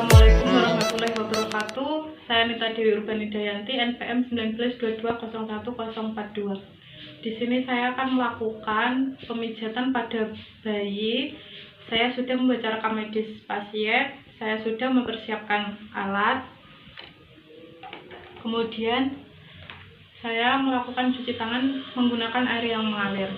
Assalamualaikum warahmatullahi wabarakatuh. Saya Nita Dewi Urbanidayanti, NPM 1922011042. Di sini saya akan melakukan pemijatan pada bayi. Saya sudah membaca rekam medis pasien, saya sudah mempersiapkan alat. Kemudian saya melakukan cuci tangan menggunakan air yang mengalir.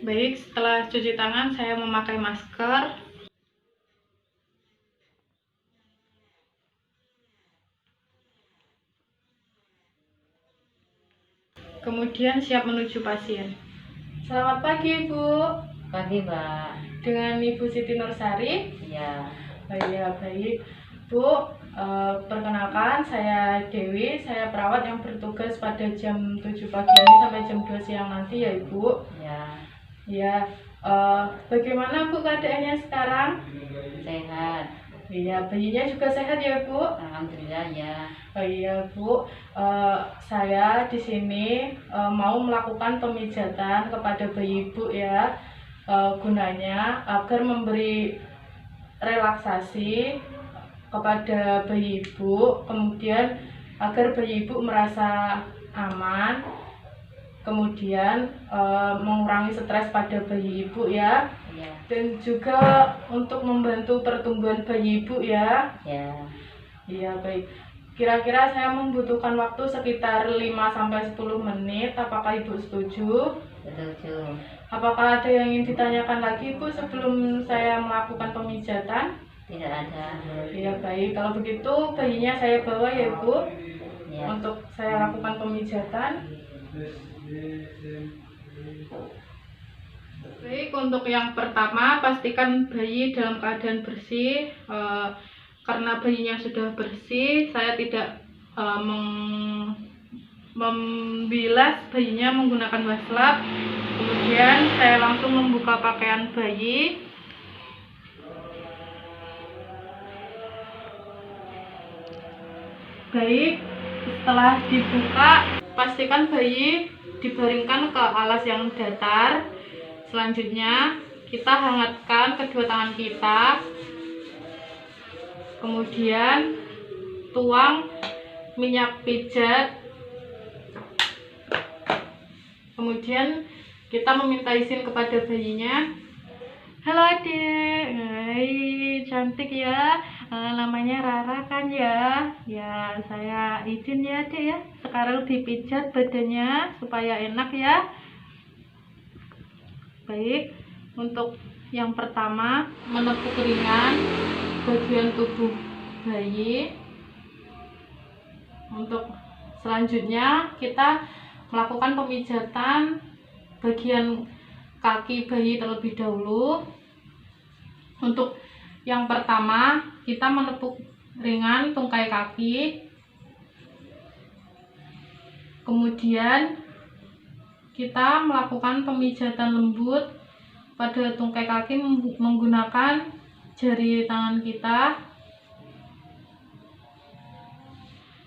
Baik, setelah cuci tangan saya memakai masker. Kemudian siap menuju pasien. Selamat pagi, Bu. Pagi, Mbak. Dengan Ibu Siti Nursari? Iya. Ya, baik. Bu, perkenalkan saya Dewi, saya perawat yang bertugas pada jam 7 pagi ini sampai jam 2 siang nanti ya, Ibu. Ya. Ya, bagaimana Bu keadaannya sekarang? Sehat. Iya, bayinya juga sehat ya, Bu? Alhamdulillah ya. Oh iya, Bu. Saya di sini mau melakukan pemijatan kepada bayi Ibu ya. Gunanya agar memberi relaksasi kepada bayi Ibu, kemudian agar bayi Ibu merasa aman, kemudian mengurangi stres pada bayi Ibu ya. Ya. Dan juga untuk membantu pertumbuhan bayi Ibu ya. Ya. Iya, baik. Kira-kira saya membutuhkan waktu sekitar 5-10 menit. Apakah Ibu setuju? Setuju. Apakah ada yang ingin ditanyakan lagi, Bu, sebelum saya melakukan pemijatan? Tidak ada. Iya, baik. Kalau begitu bayinya saya bawa ya, Bu, Ya. untuk saya lakukan pemijatan. Baik, untuk yang pertama pastikan bayi dalam keadaan bersih. Karena bayinya sudah bersih, saya tidak membilas bayinya menggunakan wastafel. Kemudian saya langsung membuka pakaian bayi. Baik, setelah dibuka, pastikan bayi dibaringkan ke alas yang datar. Selanjutnya, kita hangatkan kedua tangan kita. Kemudian, tuang minyak pijat. Kemudian, kita meminta izin kepada bayinya. Halo adik, hai, cantik ya. Namanya Rara kan ya. Ya, saya izin ya adik ya. Sekarang dipijat badannya supaya enak ya. Baik, untuk yang pertama menepuk ringan bagian tubuh bayi. Untuk selanjutnya kita melakukan pemijatan bagian kaki bayi terlebih dahulu. Untuk yang pertama kita menepuk ringan tungkai kaki. Kemudian kita melakukan pemijatan lembut pada tungkai kaki menggunakan jari tangan kita.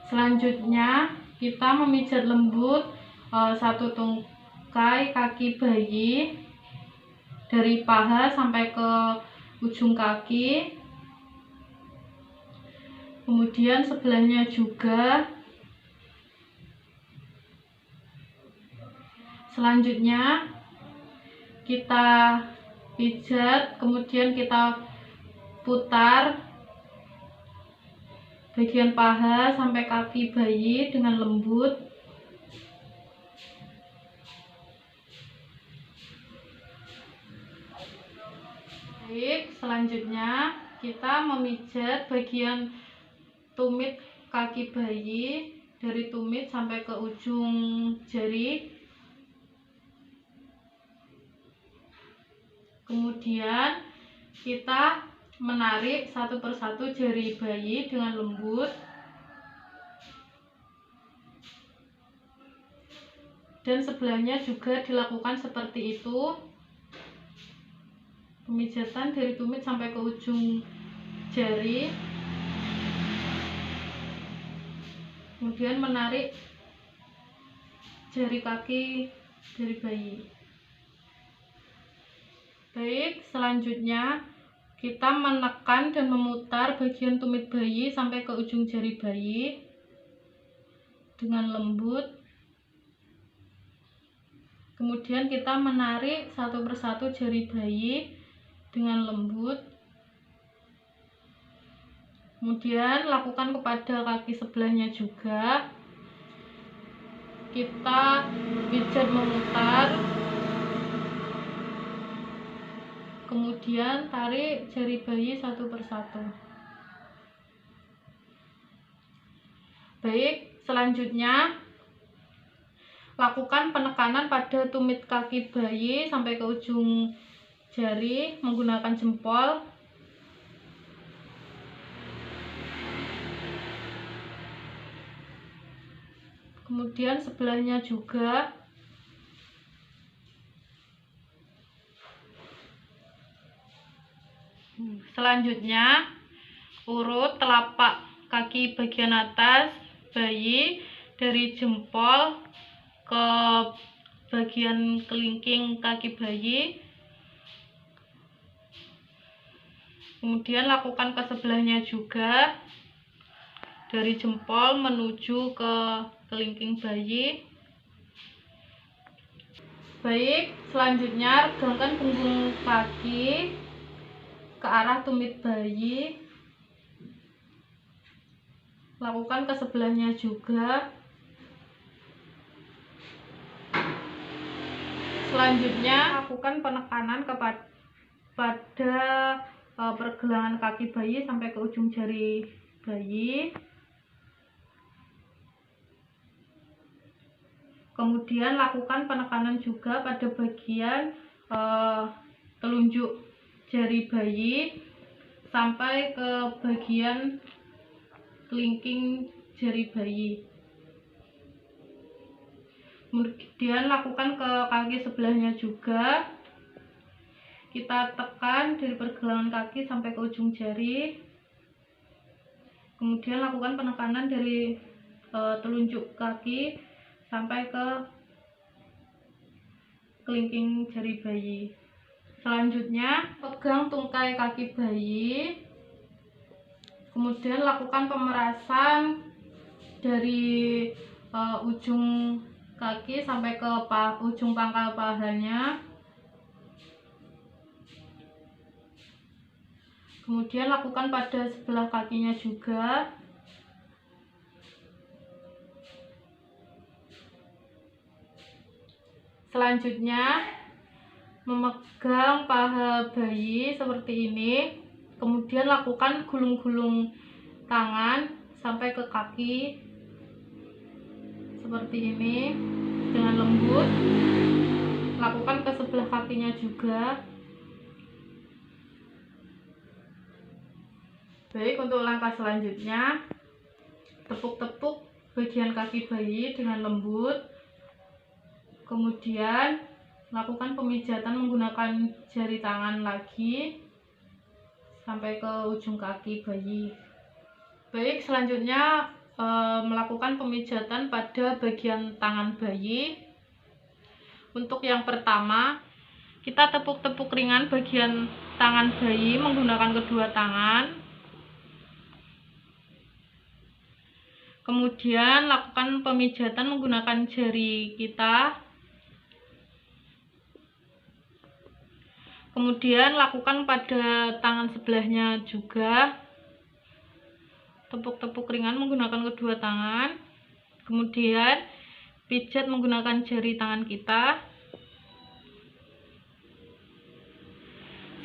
Selanjutnya kita memijat lembut satu tungkai kaki bayi dari paha sampai ke ujung kaki. Kemudian sebelahnya juga. Selanjutnya kita pijat, kemudian kita putar bagian paha sampai kaki bayi dengan lembut. Baik, selanjutnya kita memijat bagian tumit kaki bayi dari tumit sampai ke ujung jari. Kemudian kita menarik satu persatu jari bayi dengan lembut. Dan sebelahnya juga dilakukan seperti itu. Pemijatan dari tumit sampai ke ujung jari. Kemudian menarik jari kaki dari bayi. Baik, selanjutnya kita menekan dan memutar bagian tumit bayi sampai ke ujung jari bayi dengan lembut. Kemudian kita menarik satu persatu jari bayi dengan lembut. Kemudian lakukan kepada kaki sebelahnya juga. Kita pijat memutar. Kemudian tarik jari bayi satu persatu. Baik, selanjutnya lakukan penekanan pada tumit kaki bayi sampai ke ujung jari menggunakan jempol. Kemudian sebelahnya juga. Selanjutnya urut telapak kaki bagian atas bayi dari jempol ke bagian kelingking kaki bayi. Kemudian lakukan ke sebelahnya juga, dari jempol menuju ke kelingking bayi. Baik, selanjutnya regangkan punggung kaki ke arah tumit bayi. Lakukan ke sebelahnya juga. Selanjutnya lakukan penekanan pada pergelangan kaki bayi sampai ke ujung jari bayi. Kemudian lakukan penekanan juga pada bagian telunjuk jari bayi sampai ke bagian kelingking jari bayi. Kemudian lakukan ke kaki sebelahnya juga. Kita tekan dari pergelangan kaki sampai ke ujung jari. Kemudian lakukan penekanan dari telunjuk kaki sampai ke kelingking jari bayi. Selanjutnya pegang tungkai kaki bayi. Kemudian lakukan pemerasan dari ujung kaki sampai ke ujung pangkal pahanya. Kemudian lakukan pada sebelah kakinya juga. Selanjutnya memegang paha bayi seperti ini. Kemudian lakukan gulung-gulung tangan sampai ke kaki seperti ini dengan lembut. Lakukan ke sebelah kakinya juga. Baik, untuk langkah selanjutnya tepuk-tepuk bagian kaki bayi dengan lembut. Kemudian lakukan pemijatan menggunakan jari tangan lagi sampai ke ujung kaki bayi. Baik, selanjutnya melakukan pemijatan pada bagian tangan bayi. Untuk yang pertama, kita tepuk-tepuk ringan bagian tangan bayi menggunakan kedua tangan. Kemudian lakukan pemijatan menggunakan jari kita. Kemudian lakukan pada tangan sebelahnya juga. Tepuk-tepuk ringan menggunakan kedua tangan. Kemudian pijat menggunakan jari tangan kita.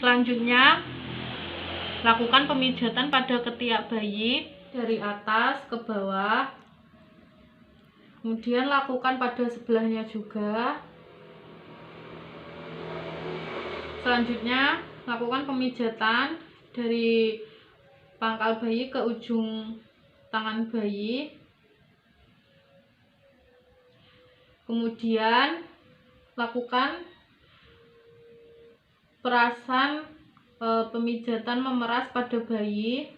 Selanjutnya lakukan pemijatan pada ketiak bayi dari atas ke bawah. Kemudian lakukan pada sebelahnya juga. Selanjutnya lakukan pemijatan dari pangkal bayi ke ujung tangan bayi. Kemudian lakukan perasan pemijatan memeras pada bayi,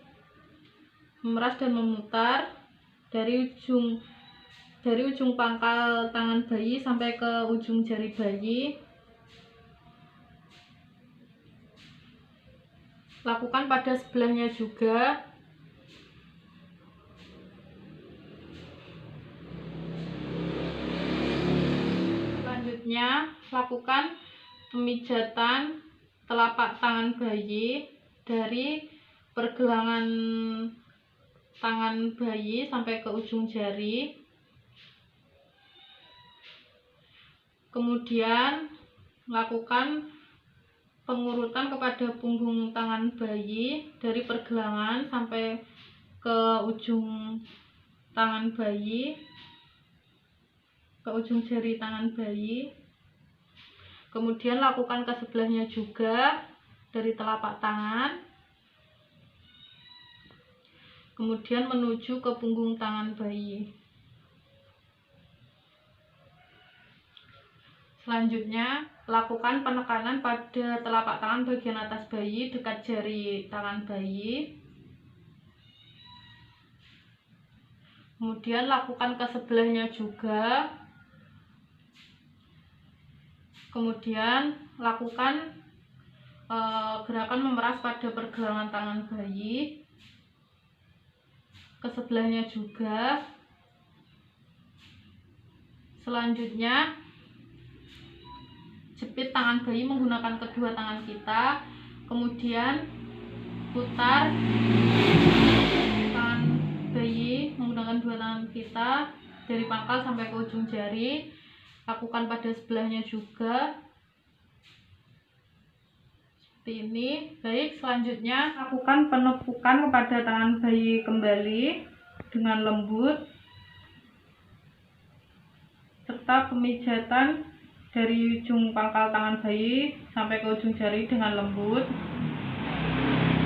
memeras dan memutar dari ujung pangkal tangan bayi sampai ke ujung jari bayi. Lakukan pada sebelahnya juga. Selanjutnya, lakukan pemijatan telapak tangan bayi dari pergelangan tangan bayi sampai ke ujung jari. Kemudian lakukan pengurutan kepada punggung tangan bayi dari pergelangan sampai ke ujung tangan bayi, ke ujung jari tangan bayi. Kemudian lakukan ke sebelahnya juga dari telapak tangan, kemudian menuju ke punggung tangan bayi. Selanjutnya, lakukan penekanan pada telapak tangan bagian atas bayi dekat jari tangan bayi. Kemudian lakukan ke sebelahnya juga. Kemudian lakukan gerakan memeras pada pergelangan tangan bayi. Ke sebelahnya juga. Selanjutnya, jepit tangan bayi menggunakan kedua tangan kita. Kemudian putar tangan bayi menggunakan dua tangan kita dari pangkal sampai ke ujung jari. Lakukan pada sebelahnya juga seperti ini. Baik, selanjutnya lakukan penepukan kepada tangan bayi kembali dengan lembut, serta pemijatan dari ujung pangkal tangan bayi sampai ke ujung jari dengan lembut.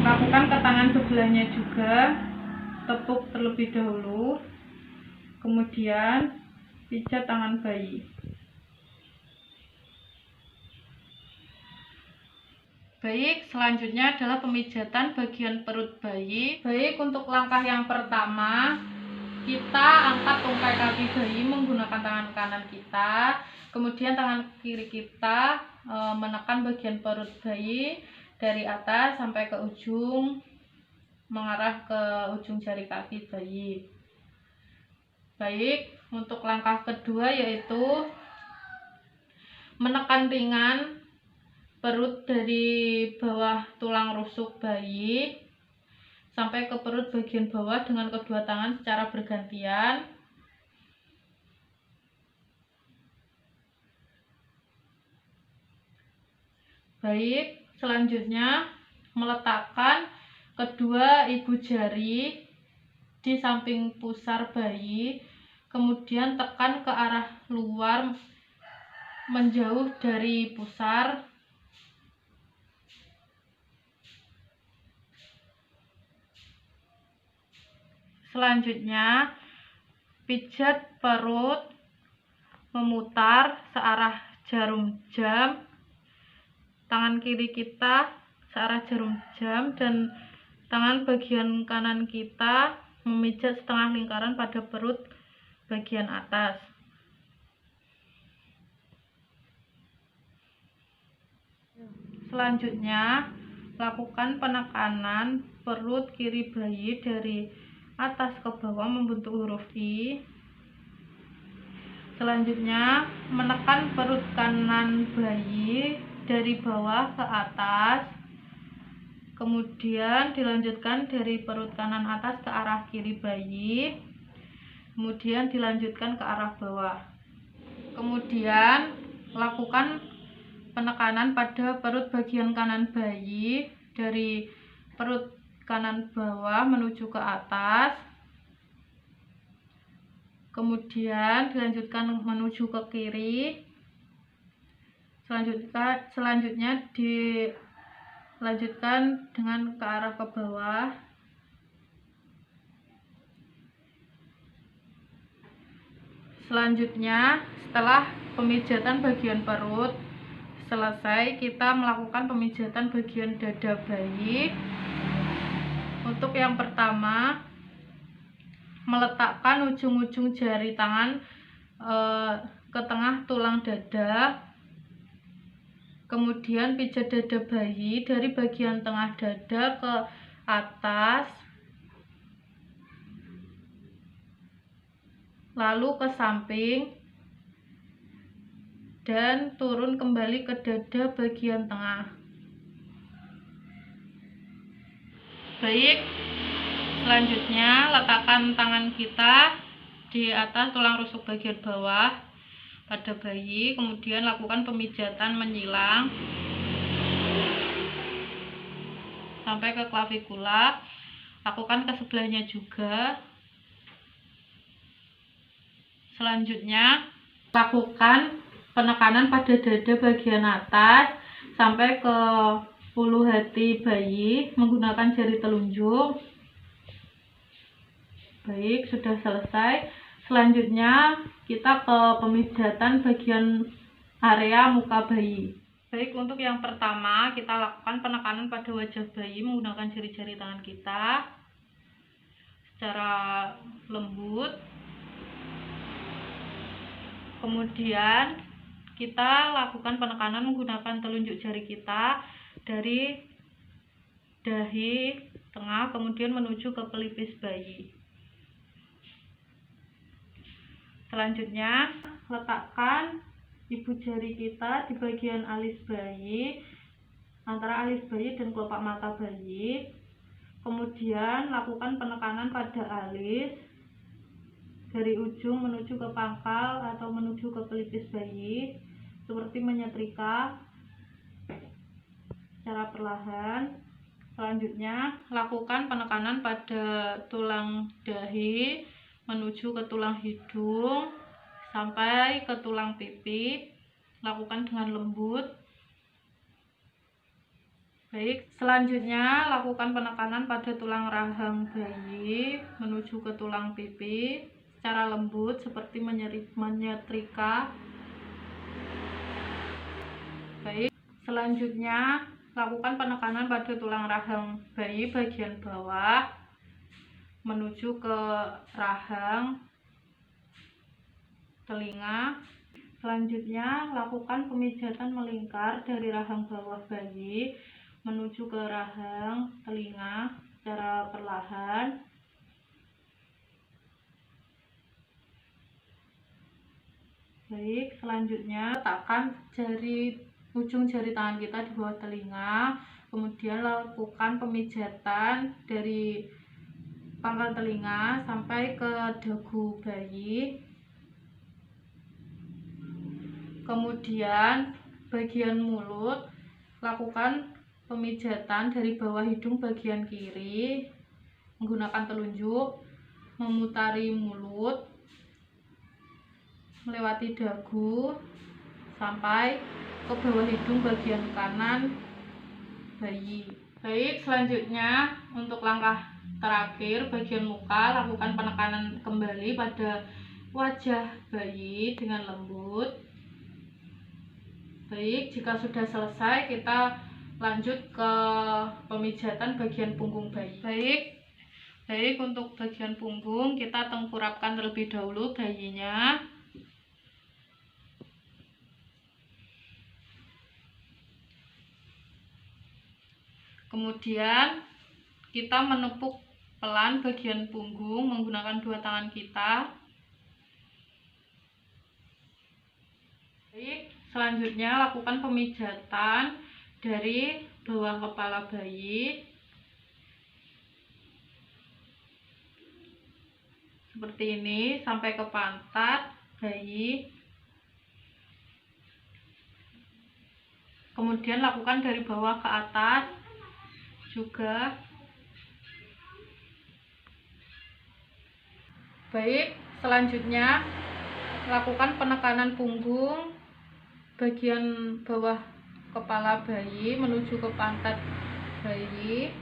Lakukan ke tangan sebelahnya juga, tepuk terlebih dahulu, kemudian pijat tangan bayi. Baik, selanjutnya adalah pemijatan bagian perut bayi. Baik, untuk langkah yang pertama, kita angkat tungkai kaki bayi menggunakan tangan kanan kita. Kemudian tangan kiri kita menekan bagian perut bayi dari atas sampai ke ujung, mengarah ke ujung jari kaki bayi. Baik, untuk langkah kedua yaitu menekan ringan perut dari bawah tulang rusuk bayi sampai ke perut bagian bawah dengan kedua tangan secara bergantian. Baik, selanjutnya meletakkan kedua ibu jari di samping pusar bayi, kemudian tekan ke arah luar menjauh dari pusar. Selanjutnya, pijat perut memutar searah jarum jam. Tangan kiri kita searah jarum jam dan tangan bagian kanan kita memijat setengah lingkaran pada perut bagian atas. Selanjutnya, lakukan penekanan perut kiri bayi dari atas ke bawah membentuk huruf I. Selanjutnya, menekan perut kanan bayi dari bawah ke atas. Kemudian dilanjutkan dari perut kanan atas ke arah kiri bayi. Kemudian dilanjutkan ke arah bawah. Kemudian lakukan penekanan pada perut bagian kanan bayi dari perut kanan bawah menuju ke atas, kemudian dilanjutkan menuju ke kiri. Selanjutnya Lanjutkan dengan ke arah ke bawah. Selanjutnya, setelah pemijatan bagian perut selesai, kita melakukan pemijatan bagian dada bayi. Untuk yang pertama, meletakkan ujung-ujung jari tangan ke tengah tulang dada. Kemudian pijat dada bayi dari bagian tengah dada ke atas, lalu ke samping, dan turun kembali ke dada bagian tengah. Baik, selanjutnya letakkan tangan kita di atas tulang rusuk bagian bawah pada bayi, kemudian lakukan pemijatan menyilang sampai ke klavikula. Lakukan ke sebelahnya juga. Selanjutnya, lakukan penekanan pada dada bagian atas sampai ke ulu hati bayi menggunakan jari telunjuk. Baik, sudah selesai. Selanjutnya, kita ke pemijatan bagian area muka bayi. Baik, untuk yang pertama, kita lakukan penekanan pada wajah bayi menggunakan jari-jari tangan kita secara lembut. Kemudian kita lakukan penekanan menggunakan telunjuk jari kita dari dahi tengah kemudian menuju ke pelipis bayi. Selanjutnya, letakkan ibu jari kita di bagian alis bayi, antara alis bayi dan kelopak mata bayi. Kemudian lakukan penekanan pada alis dari ujung menuju ke pangkal atau menuju ke pelipis bayi, seperti menyetrika secara perlahan. Selanjutnya, lakukan penekanan pada tulang dahi menuju ke tulang hidung sampai ke tulang pipi. Lakukan dengan lembut. Baik, selanjutnya lakukan penekanan pada tulang rahang bayi menuju ke tulang pipi secara lembut seperti menyetrika. Baik, selanjutnya lakukan penekanan pada tulang rahang bayi bagian bawah menuju ke rahang telinga. Selanjutnya, lakukan pemijatan melingkar dari rahang bawah bayi menuju ke rahang telinga secara perlahan. Baik, selanjutnya letakkan ujung jari tangan kita di bawah telinga, kemudian lakukan pemijatan dari pangkal telinga sampai ke dagu bayi. Kemudian bagian mulut, lakukan pemijatan dari bawah hidung bagian kiri menggunakan telunjuk, memutari mulut, melewati dagu sampai ke bawah hidung bagian kanan bayi. Baik, selanjutnya untuk langkah terakhir bagian muka, lakukan penekanan kembali pada wajah bayi dengan lembut. Baik, jika sudah selesai, kita lanjut ke pemijatan bagian punggung bayi. Baik, untuk bagian punggung kita tengkurapkan terlebih dahulu bayinya. Kemudian kita menepuk pelan bagian punggung menggunakan dua tangan kita. Baik, selanjutnya lakukan pemijatan dari bawah kepala bayi seperti ini sampai ke pantat bayi. Kemudian lakukan dari bawah ke atas juga. Baik, selanjutnya lakukan penekanan punggung bagian bawah kepala bayi menuju ke pantat bayi.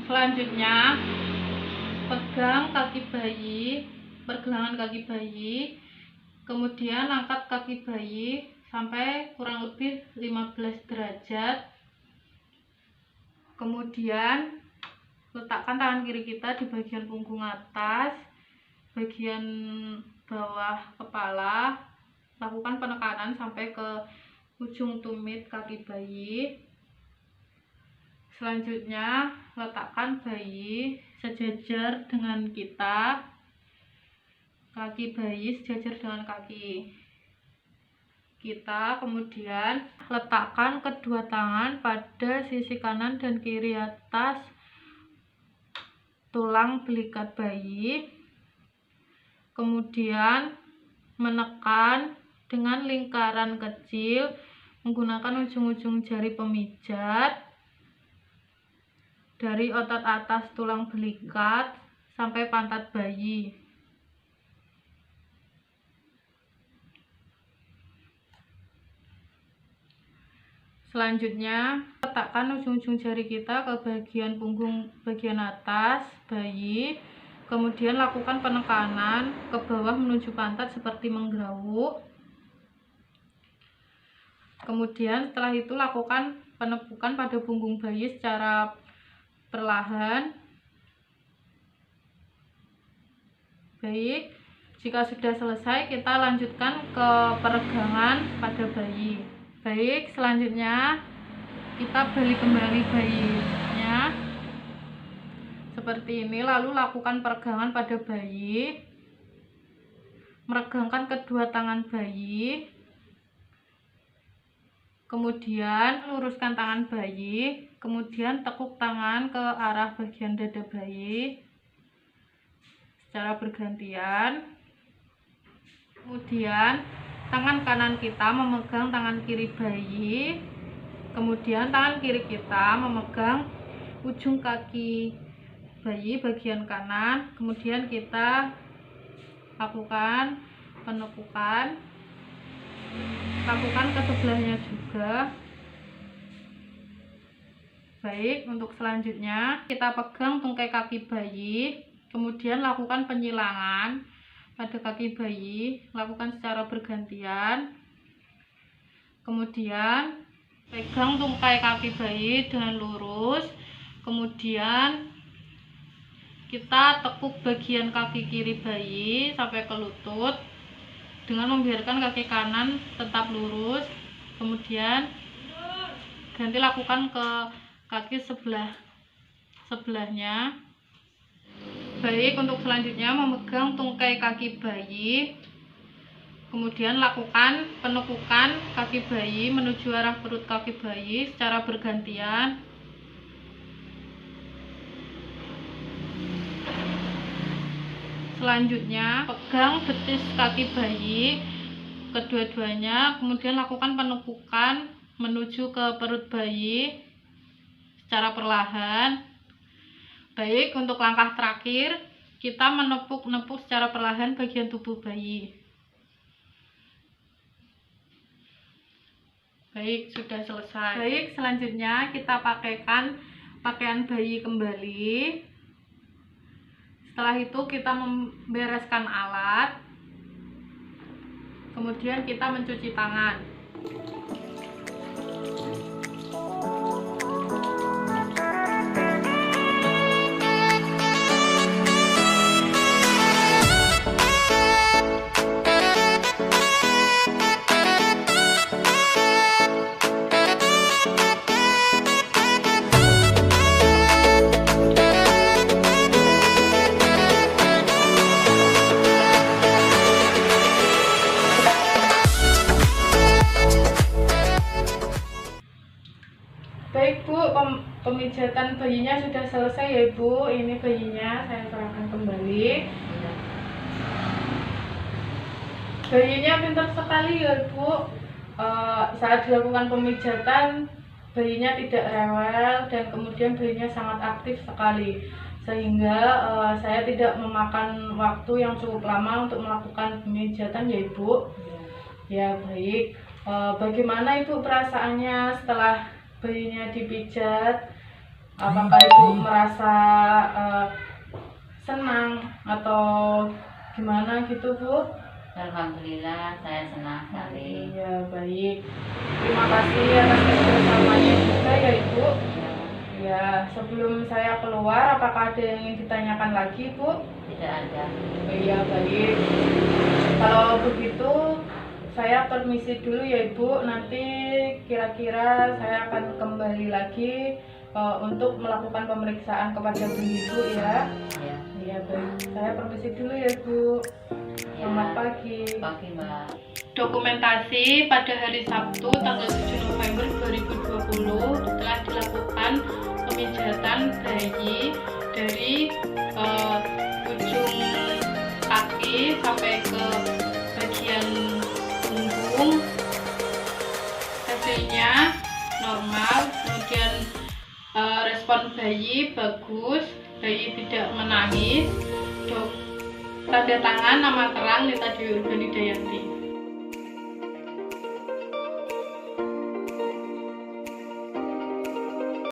Selanjutnya pegang kaki bayi, pergelangan kaki bayi, kemudian angkat kaki bayi sampai kurang lebih 15 derajat. Kemudian letakkan tangan kiri kita di bagian punggung atas, bagian bawah kepala. Lakukan penekanan sampai ke ujung tumit kaki bayi. Selanjutnya letakkan bayi sejajar dengan kita, kaki bayi sejajar dengan kaki kita. Kemudian letakkan kedua tangan pada sisi kanan dan kiri atas tulang belikat bayi. Kemudian menekan dengan lingkaran kecil menggunakan ujung-ujung jari pemijat dari otot atas tulang belikat sampai pantat bayi. Selanjutnya, letakkan ujung-ujung jari kita ke bagian punggung bagian atas bayi. Kemudian lakukan penekanan ke bawah menuju pantat seperti menggerawuk. Kemudian setelah itu lakukan penepukan pada punggung bayi secara perlahan. Baik, jika sudah selesai kita lanjutkan ke peregangan pada bayi. Baik, selanjutnya kita balik kembali bayinya seperti ini, lalu lakukan peregangan pada bayi. Meregangkan kedua tangan bayi. Kemudian luruskan tangan bayi, kemudian tekuk tangan ke arah bagian dada bayi secara bergantian. Kemudian tangan kanan kita memegang tangan kiri bayi, kemudian tangan kiri kita memegang ujung kaki bayi bagian kanan. Kemudian kita lakukan penekukan, lakukan ke sebelahnya juga. Baik, untuk selanjutnya kita pegang tungkai kaki bayi, kemudian lakukan penyilangan pada kaki bayi, lakukan secara bergantian. Kemudian pegang tungkai kaki bayi dengan lurus, kemudian kita tekuk bagian kaki kiri bayi sampai ke lutut dengan membiarkan kaki kanan tetap lurus. Kemudian ganti lakukan ke kaki sebelahnya. Baik, untuk selanjutnya memegang tungkai kaki bayi, kemudian lakukan penekukan kaki bayi menuju arah perut kaki bayi secara bergantian. Selanjutnya pegang betis kaki bayi kedua-duanya, kemudian lakukan penekukan menuju ke perut bayi secara perlahan. Baik, untuk langkah terakhir kita menepuk-nepuk secara perlahan bagian tubuh bayi. Baik, sudah selesai. Baik, selanjutnya kita pakaikan pakaian bayi kembali. Setelah itu kita membereskan alat, kemudian kita mencuci tangan. Baik Bu, pemijatan bayinya sudah selesai ya Bu. Ini bayinya saya serahkan kembali. Bayinya pintar sekali ya Bu. Saat dilakukan pemijatan bayinya tidak rewel dan kemudian bayinya sangat aktif sekali, sehingga saya tidak memakan waktu yang cukup lama untuk melakukan pemijatan ya Ibu. Ya baik. Bagaimana Ibu perasaannya setelah bayinya dipijat, apakah ibu merasa senang atau gimana gitu Bu? Alhamdulillah saya senang sekali. Iya baik, terima kasih atas kerjasamanya juga ya Ibu. Ya, Ya, sebelum saya keluar, apakah ada yang ingin ditanyakan lagi, Bu? tidak ada. Iya, baik. Kalau begitu, saya permisi dulu ya, Ibu. Nanti kira-kira saya akan kembali lagi untuk melakukan pemeriksaan kepada Bu Ibu ya. Ya, Iya, baik. Saya permisi dulu ya, Bu. ya. Selamat pagi. Pagi Mbak. Dokumentasi pada hari Sabtu tanggal 7 November 2020 telah dilakukan pemijatan bayi dari ujung kaki sampai ke bagian punggung. Hasilnya normal, kemudian respon bayi bagus, bayi tidak menangis. Tanda tangan nama terang Nita Dewi Urbani Dayanti.